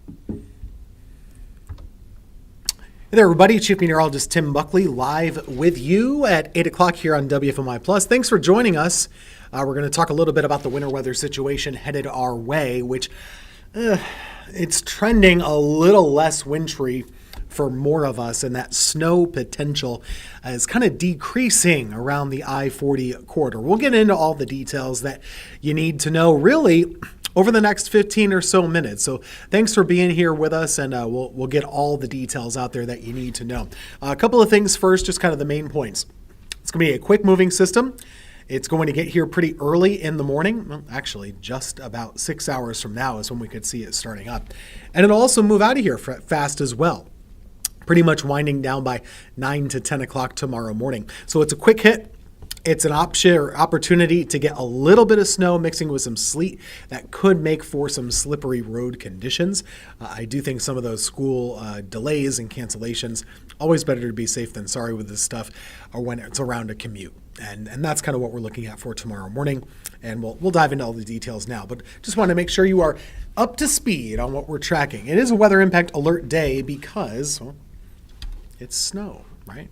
Hey there, everybody. Chief Meteorologist Tim Buckley live with you at 8 o'clock here on WFMI Plus. Thanks for joining us. We're going to talk a little bit about the winter weather situation headed our way, which it's trending a little less wintry for more of us, and that snow potential is kind of decreasing around the I-40 corridor. We'll get into all the details that you need to know really over the next 15 or so minutes. So thanks for being here with us, and we'll get all the details out there that you need to know. A couple of things first, just kind of the main points. It's going to be a quick moving system. It's going to get here pretty early in the morning. Well, actually, just about 6 hours from now is when we could see it starting up. And it'll also move out of here fast as well, pretty much winding down by 9 to 10 o'clock tomorrow morning. So it's a quick hit. It's an opportunity to get a little bit of snow mixing with some sleet that could make for some slippery road conditions. I do think some of those school delays and cancellations, always better to be safe than sorry with this stuff, or when it's around a commute. And that's kind of what we're looking at for tomorrow morning. And we'll dive into all the details now. But just want to make sure you are up to speed on what we're tracking. It is a weather impact alert day because it's snow. Right?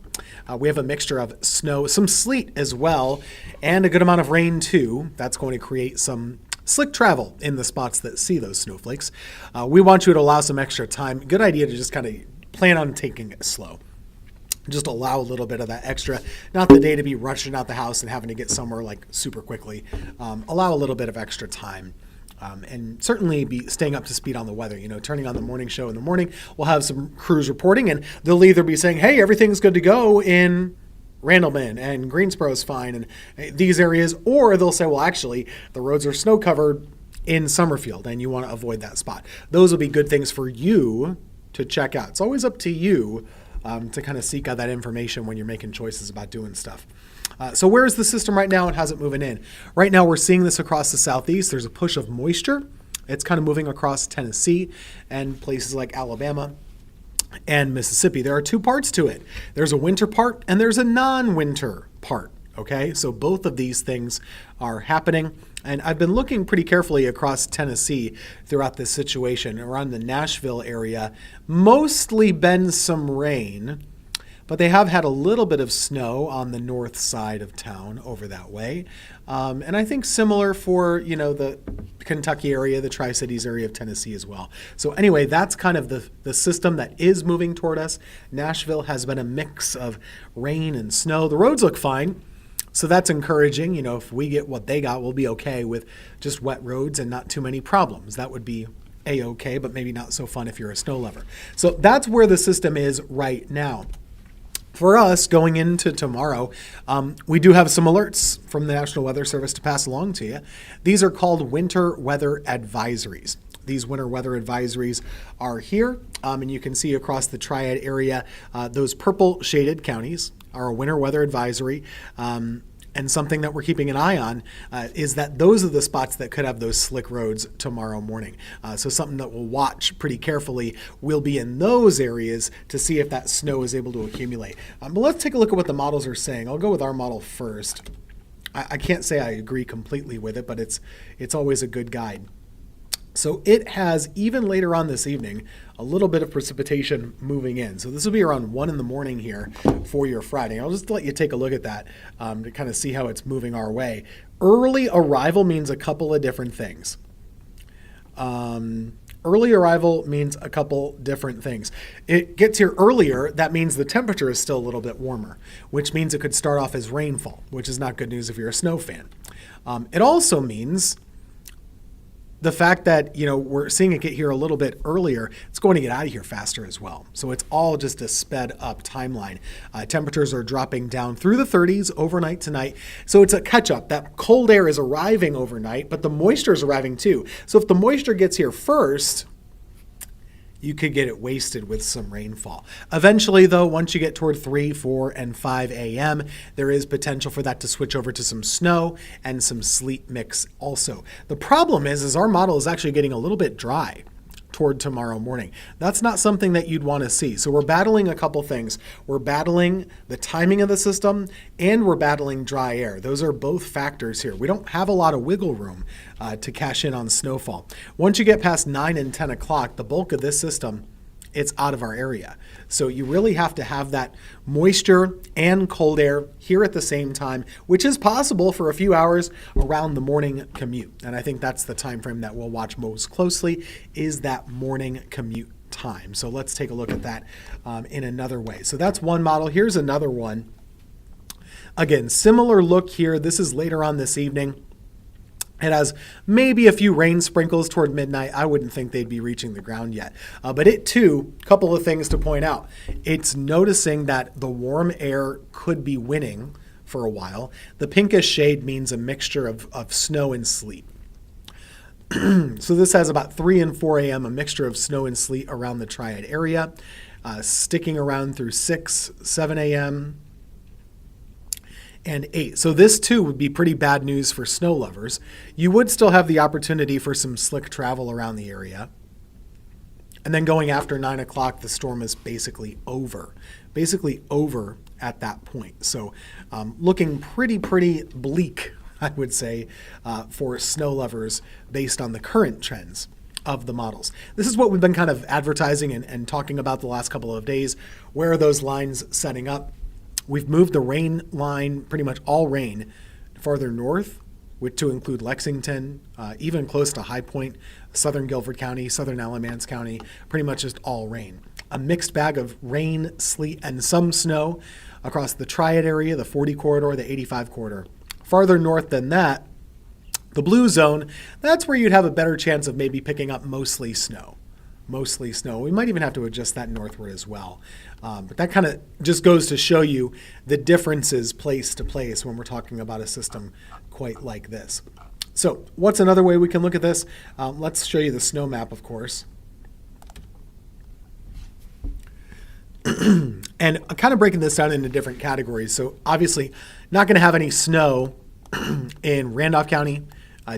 We have a mixture of snow, some sleet as well, and a good amount of rain too. That's going to create some slick travel in the spots that see those snowflakes. We want you to allow some extra time. Good idea to just kind of plan on taking it slow. Just allow a little bit of that extra, not the day to be rushing out the house and having to get somewhere like super quickly. Allow a little bit of extra time. And certainly be staying up to speed on the weather. You know, turning on the morning show in the morning, we'll have some crews reporting, and they'll either be saying, hey, everything's good to go in Randleman and Greensboro's fine and these areas, or they'll say, well, actually, the roads are snow covered in Summerfield and you want to avoid that spot. Those will be good things for you to check out. It's always up to you to kind of seek out that information when you're making choices about doing stuff. So where is the system right now and how's it moving in? Right now we're seeing this across the southeast. There's a push of moisture. It's kind of moving across Tennessee and places like Alabama and Mississippi. There are two parts to it. There's a winter part and there's a non-winter part. Okay, so both of these things are happening. And I've been looking pretty carefully across Tennessee throughout this situation. Around the Nashville area, mostly been some rain, but they have had a little bit of snow on the north side of town over that way. And I think similar for, the Kentucky area, the Tri-Cities area of Tennessee as well. So anyway, that's kind of the system that is moving toward us. Nashville has been a mix of rain and snow. The roads look fine. So that's encouraging. If we get what they got, we'll be okay with just wet roads and not too many problems. That would be A-okay, but maybe not so fun if you're a snow lover. So that's where the system is right now. For us, going into tomorrow, we do have some alerts from the National Weather Service to pass along to you. These are called winter weather advisories. These winter weather advisories are here, and you can see across the Triad area, those purple shaded counties are a winter weather advisory. And something that we're keeping an eye on is that those are the spots that could have those slick roads tomorrow morning. So something that we'll watch pretty carefully will be in those areas to see if that snow is able to accumulate. But let's take a look at what the models are saying. I'll go with our model first. I can't say I agree completely with it, but it's always a good guide. So it has, even later on this evening, a little bit of precipitation moving in. So this will be around 1 in the morning here for your Friday. I'll just let you take a look at that to kind of see how it's moving our way. Early arrival means a couple of different things. Early arrival means a couple different things. It gets here earlier. That means the temperature is still a little bit warmer, which means it could start off as rainfall, which is not good news if you're a snow fan. It also means the fact that, we're seeing it get here a little bit earlier, it's going to get out of here faster as well. So it's all just a sped up timeline. Temperatures are dropping down through the 30s overnight tonight. So it's a catch up. That cold air is arriving overnight, but the moisture is arriving too. So if the moisture gets here first, you could get it wasted with some rainfall. Eventually, though, once you get toward 3, 4, and 5 a.m., there is potential for that to switch over to some snow and some sleet mix also. The problem is our model is actually getting a little bit dry toward tomorrow morning. That's not something that you'd want to see. So we're battling a couple things. We're battling the timing of the system, and we're battling dry air. Those are both factors here. We don't have a lot of wiggle room to cash in on snowfall. Once you get past 9 and 10 o'clock, the bulk of this system, it's out of our area. So you really have to have that moisture and cold air here at the same time, which is possible for a few hours around the morning commute. And I think that's the time frame that we'll watch most closely, is that morning commute time. So let's take a look at that in another way. So that's one model. Here's another one. Again, similar look here. This is later on this evening. It has maybe a few rain sprinkles toward midnight. I wouldn't think they'd be reaching the ground yet. But it too, a couple of things to point out. It's noticing that the warm air could be winning for a while. The pinkish shade means a mixture of snow and sleet. So this has about 3 and 4 a.m., a mixture of snow and sleet around the Triad area, sticking around through 6, 7 a.m., and 8. So this too would be pretty bad news for snow lovers. You would still have the opportunity for some slick travel around the area. And then going after 9 o'clock, the storm is basically over at that point. So looking pretty bleak, I would say, for snow lovers based on the current trends of the models. This is what we've been kind of advertising and talking about the last couple of days. Where are those lines setting up? We've moved the rain line, pretty much all rain, farther north, to include Lexington, even close to High Point, southern Guilford County, southern Alamance County, pretty much just all rain. A mixed bag of rain, sleet, and some snow across the Triad area, the 40 corridor, the 85 corridor. Farther north than that, the blue zone, that's where you'd have a better chance of maybe picking up mostly snow. We might even have to adjust that northward as well. But that kind of just goes to show you the differences place to place when we're talking about a system quite like this. So what's another way we can look at this? Let's show you the snow map, of course. And I'm kind of breaking this down into different categories. So obviously not going to have any snow in Randolph County.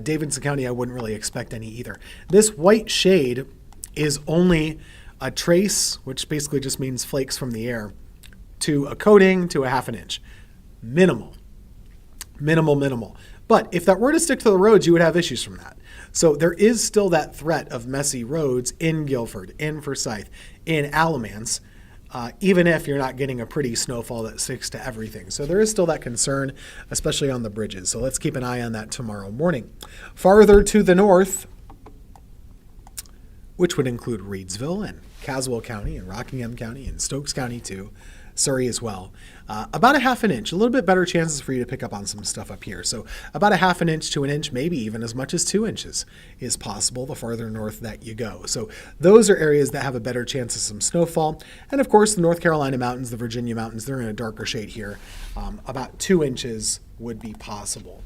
Davidson County, I wouldn't really expect any either. This white shade is only a trace, which basically just means flakes from the air, to a coating to a half an inch. Minimal. But if that were to stick to the roads, you would have issues from that. So there is still that threat of messy roads in Guilford, in Forsyth, in Alamance, even if you're not getting a pretty snowfall that sticks to everything. So there is still that concern, especially on the bridges. So let's keep an eye on that tomorrow morning. Farther to the north, which would include Reedsville and Caswell County and Rockingham County and Stokes County too, Surrey as well. About a half an inch, a little bit better chances for you to pick up on some stuff up here. So about a half an inch to an inch, maybe even as much as 2 inches is possible the farther north that you go. So those are areas that have a better chance of some snowfall. And of course, the North Carolina mountains, the Virginia mountains, they're in a darker shade here. About 2 inches would be possible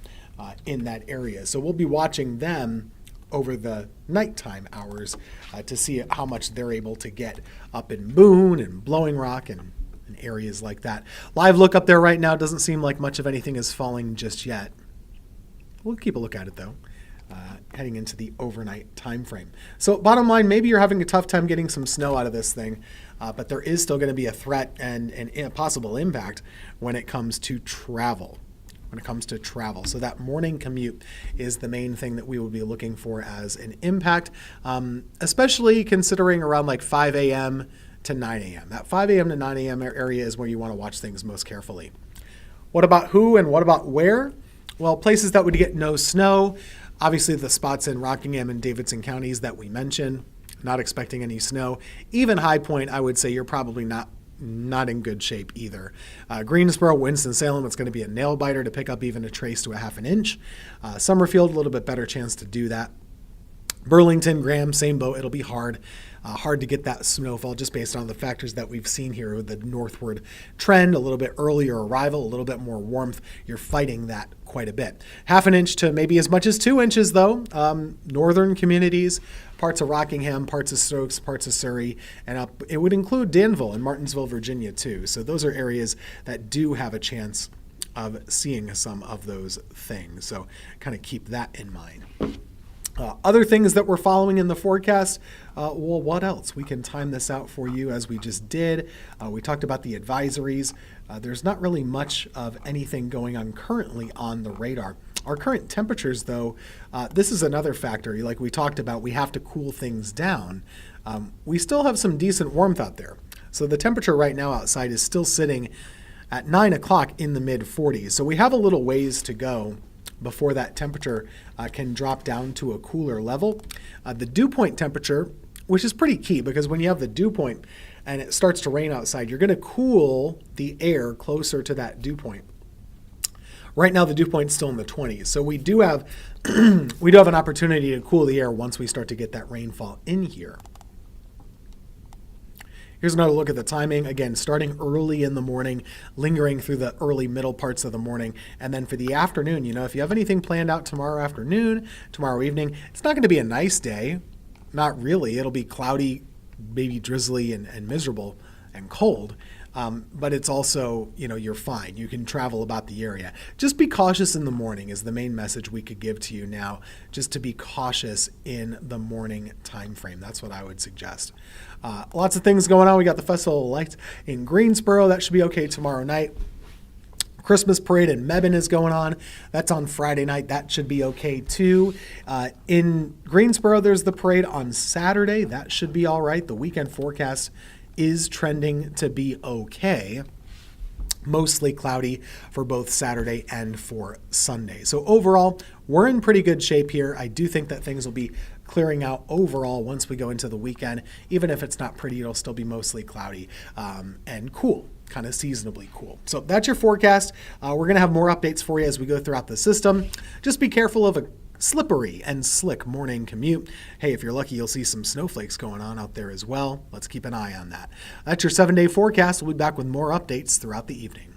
in that area. So we'll be watching them over the nighttime hours to see how much they're able to get up in Boone and Blowing Rock and areas like that. Live look up there right now, doesn't seem like much of anything is falling just yet. We'll keep a look at it though, heading into the overnight time frame. So bottom line, maybe you're having a tough time getting some snow out of this thing, but there is still going to be a threat and a possible impact when it comes to travel. So that morning commute is the main thing that we will be looking for as an impact, especially considering around like 5 a.m. to 9 a.m. That 5 a.m. to 9 a.m. area is where you want to watch things most carefully. What about who and what about where? Well, places that would get no snow, obviously the spots in Rockingham and Davidson counties that we mentioned, not expecting any snow. Even High Point, I would say you're probably not in good shape either. Greensboro, Winston-Salem, it's going to be a nail biter to pick up even a trace to a half an inch. Summerfield, a little bit better chance to do that. Burlington, Graham, same boat. It'll be hard to get that snowfall just based on the factors that we've seen here with the northward trend, a little bit earlier arrival, a little bit more warmth. You're fighting that quite a bit. Half an inch to maybe as much as 2 inches though. Northern communities, parts of Rockingham, parts of Stokes, parts of Surrey, and up. It would include Danville and Martinsville, Virginia too. So those are areas that do have a chance of seeing some of those things. So kind of keep that in mind. Other things that we're following in the forecast, well, what else? We can time this out for you as we just did. We talked about the advisories. There's not really much of anything going on currently on the radar. Our current temperatures, though, this is another factor. Like we talked about, we have to cool things down. We still have some decent warmth out there. So the temperature right now outside is still sitting at 9 o'clock in the mid-40s. So we have a little ways to go before that temperature can drop down to a cooler level. The dew point temperature, which is pretty key because when you have the dew point and it starts to rain outside, you're going to cool the air closer to that dew point. Right now, the dew point's still in the 20s, so we do have an opportunity to cool the air once we start to get that rainfall in here. Here's another look at the timing. Again, starting early in the morning, lingering through the early middle parts of the morning. And then for the afternoon, if you have anything planned out tomorrow afternoon, tomorrow evening, it's not going to be a nice day. Not really. It'll be cloudy, maybe drizzly and miserable and cold. But it's also, you're fine. You can travel about the area. Just be cautious in the morning is the main message we could give to you now, just to be cautious in the morning time frame. That's what I would suggest. Lots of things going on. We got the Festival of Lights in Greensboro. That should be okay tomorrow night. Christmas parade in Mebane is going on. That's on Friday night. That should be okay too. In Greensboro, there's the parade on Saturday. That should be all right. The weekend forecast is trending to be okay. Mostly cloudy for both Saturday and for Sunday. So overall, we're in pretty good shape here. I do think that things will be clearing out overall once we go into the weekend. Even if it's not pretty, it'll still be mostly cloudy and cool, kind of seasonably cool. So that's your forecast. We're going to have more updates for you as we go throughout the system. Just be careful of a slippery and slick morning commute. Hey, if you're lucky, you'll see some snowflakes going on out there as well. Let's keep an eye on that. That's your 7-day forecast. We'll be back with more updates throughout the evening.